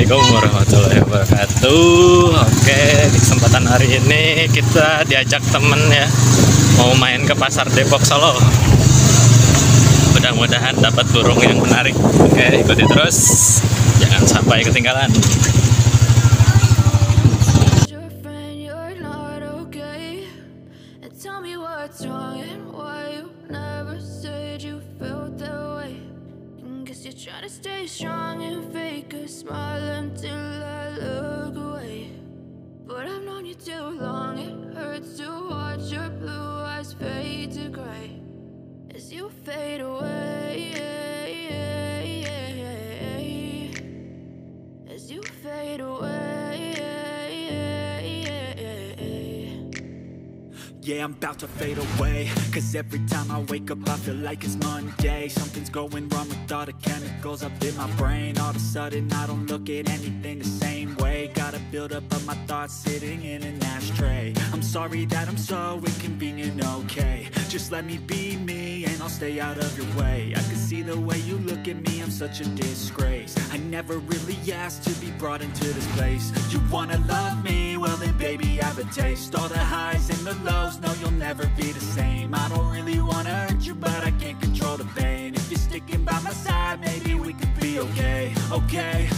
Assalamualaikum warahmatullahi wabarakatuh. Oke, di kesempatan hari ini kita diajak temen ya, mau main ke pasar Depok Solo. Mudah-mudahan dapat burung yang menarik. Oke, ikuti terus, jangan sampai ketinggalan. Try to stay strong and fake a smile until I look away. But I've known you too long, it hurts to watch your blue eyes fade to gray as you fade away, as you fade away. Yeah, I'm about to fade away, cause every time I wake up I feel like it's Monday. Something's going wrong with all the chemicals up in my brain. All of a sudden I don't look at anything the same way. Gotta build up of my thoughts sitting in an ashtray. I'm sorry that I'm so inconvenient, okay. Just let me be me and I'll stay out of your way. I can see the way you look at me, I'm such a disgrace. I never really asked to be brought into this place. You wanna love me? Well then baby I have a taste. All the highs and the lows, no you'll never be the same. I don't really wanna hurt you but I can't control the pain. If you're sticking by my side maybe we could be okay. Okay,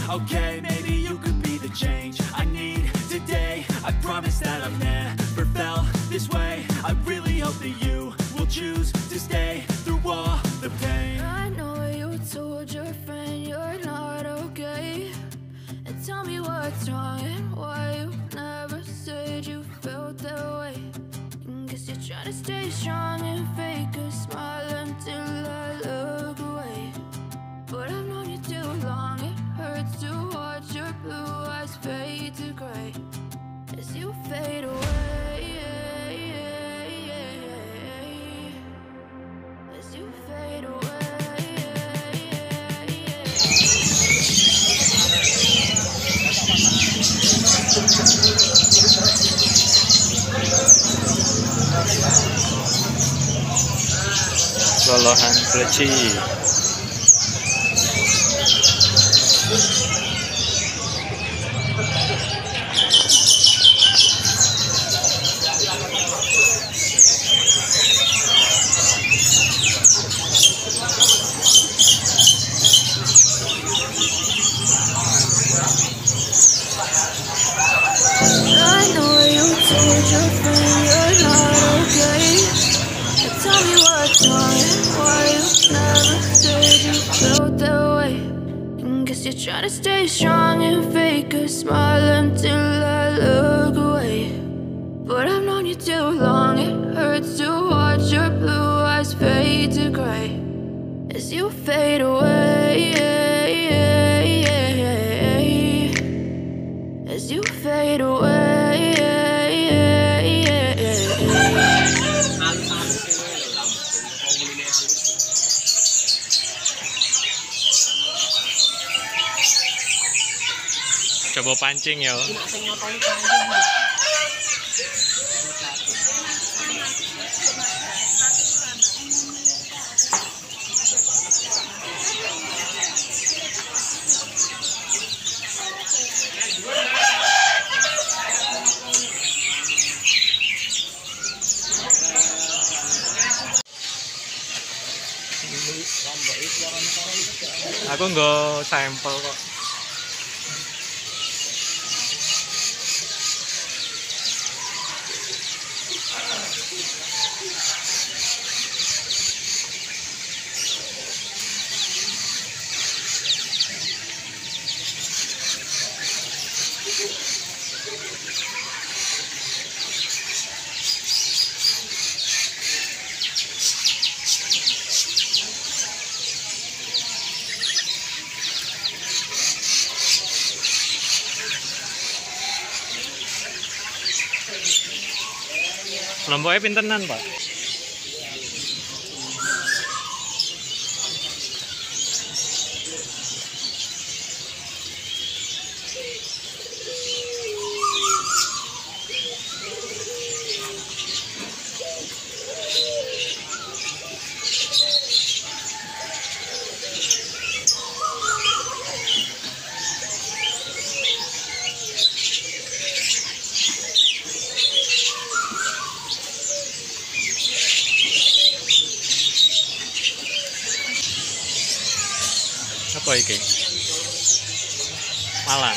maybe you could be the change I need today. I promise that I've never felt this way. I really hope that you will choose to stay through all the pain. I know you told your friend you're not okay, and tell me what's wrong and why you never said you felt that way. Guess you're trying to stay strong and fake a smile until I look away. But I've known you too long, it hurts to watch your blue eyes fade to gray as you fade away, as you fade away. Lolohan Kleci. I know you told your friend you're not okay, but tell me what's wrong and why you never said you felt that way. Guess you're trying to stay strong and fake a smile until I look away. But I've known you too long, it hurts to watch your blue eyes fade to gray as you fade away, as you fade away. Coba pancing ya. Aku nggak sampel kok. Lomboknya pintenan, Pak. Apa iki? Malang.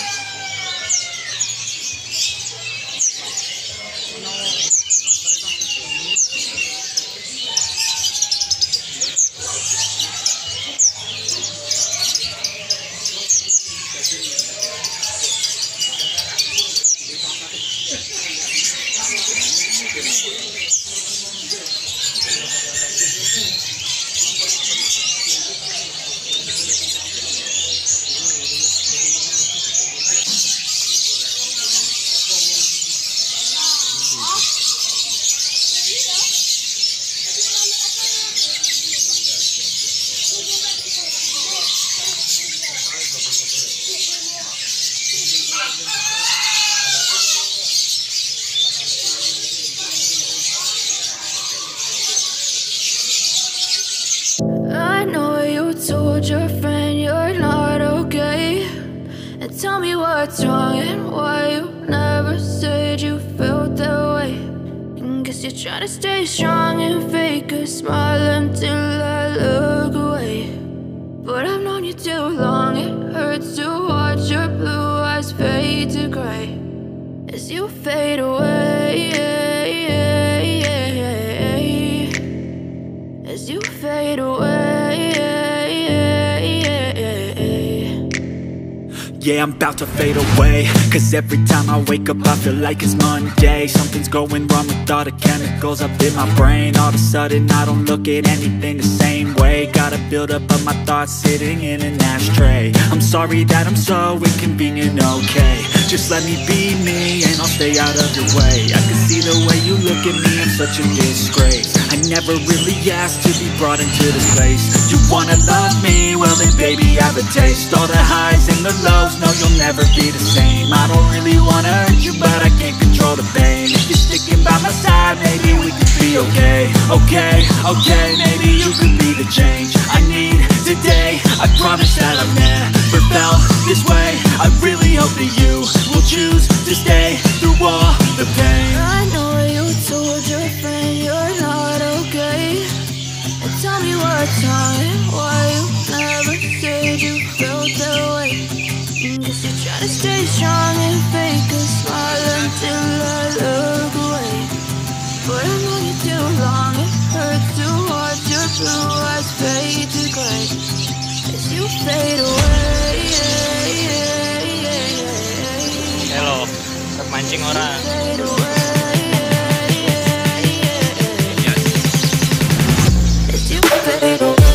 I know you told your friend you're not okay, and tell me what's wrong and why you never said you felt that way. And guess you're trying to stay strong and fake a smile until I look away. But I've known you too long, it hurts to watch your blue eyes fade to gray as you fade away, as you fade away. Yeah, I'm about to fade away, cause every time I wake up I feel like it's Monday. Something's going wrong with all the chemicals up in my brain. All of a sudden I don't look at anything the same way. Got a build up of my thoughts sitting in an ashtray. I'm sorry that I'm so inconvenient, okay. Just let me be me and I'll stay out of your way. I can see the way you look at me, I'm such a disgrace. I never really asked to be brought into this place. You wanna love me? Well then baby have a taste. All the highs and the lows, no you'll never be the same. I don't really wanna hurt you but I can't control the pain. If you're sticking by my side maybe we could be okay. Okay, okay, maybe you could be the change I need today. I promise that I've never felt this way. I really hope that you will choose to stay through all the pain. I know you told your friend you're not okay, and tell me what's wrong and why you never said you felt that way. And guess you're trying to stay strong and fake a smile until I look away. But I've known you too long, it hurts to watch your blue eyes fade to gray as you fade away. Halo, mancing orang. Fade away. As you fade away.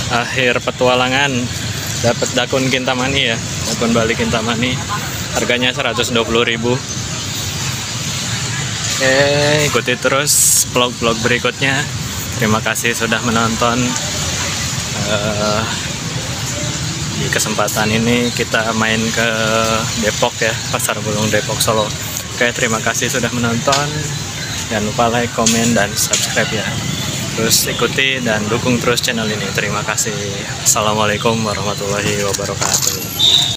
Akhir petualangan dapat dakun kintamani ya, dakun balik kintamani, harganya 120.000. Ikuti terus vlog-vlog berikutnya. Terima kasih sudah menonton. Di kesempatan ini kita main ke Depok ya, pasar burung Depok Solo. Oke, terima kasih sudah menonton. Jangan lupa like, komen, dan subscribe ya. Terus ikuti dan dukung terus channel ini. Terima kasih. Assalamualaikum warahmatullahi wabarakatuh.